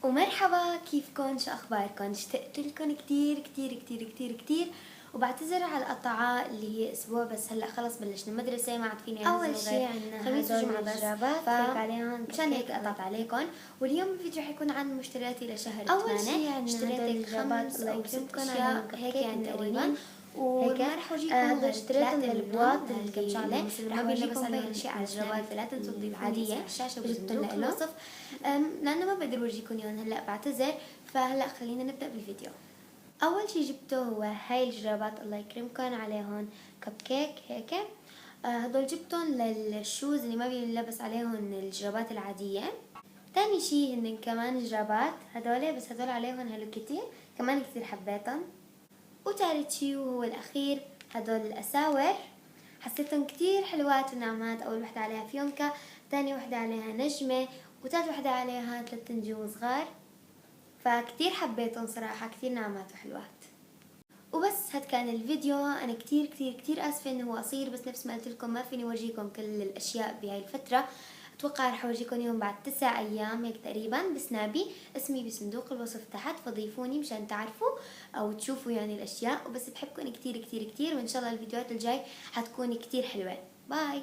ومرحبا، كيفكن؟ شو اخباركن؟ اشتقت لكم كتير كتير كتير كتير كتير، وبعتذر على القطعة اللي هي اسبوع بس. هلا خلص بلشنا مدرسة، ما عاد فيني انزل. اول شي عنا خميس وجمعة بس، هيك عليهم مشان هيك قطعت عليكم. واليوم الفيديو حيكون عن مشترياتي لشهر 8. اول شي عنا اشتريت الجرابات 5 الله أو 6 يكرمكم اشياء هيك يعني تقريبا، وما رح اورجيكم هدول اشتريتهم البواط بالبواط اللي ما بيجيكم بس عليهم الاشياء على الجرابات الجرابات التنظيف العادية على الشاشة جبتهم وبصندوق لإله. الوصف، لانه ما بقدر اورجيكم اياهم هلا، بعتذر. فهلا خلينا نبدا بالفيديو. اول شي جبته هو هاي الجرابات الله يكرمكم عليهم كب كيك هيك. هدول جبتهم للشوز اللي ما بيلبس عليهم الجرابات العادية. تاني شي هن كمان جرابات هدول، بس هدول عليهم هالو كيتي كمان كتير حبيتهم. وثالث شي وهو الأخير هدول الأساور، حسيتهم كتير حلوات وناعمات. أول وحدة عليها فيونكة، تاني وحدة عليها نجمة، وثالث وحدة عليها 3 نجوم صغار. فكتير حبيتهم صراحة، كتير ناعمات وحلوات. وبس هاد كان الفيديو. انا كتير كتير كتير اسفه انه هو قصير، بس نفس ما قلت لكم ما فيني اورجيكم كل الاشياء بهاي الفتره. اتوقع رح اورجيكم يوم بعد 9 ايام هيك تقريبا بسنابي. اسمي بصندوق الوصف تحت، فضيفوني مشان تعرفوا او تشوفوا يعني الاشياء. وبس بحبكم كتير كتير كتير، وان شاء الله الفيديوهات الجاي حتكون كتير حلوه. باي.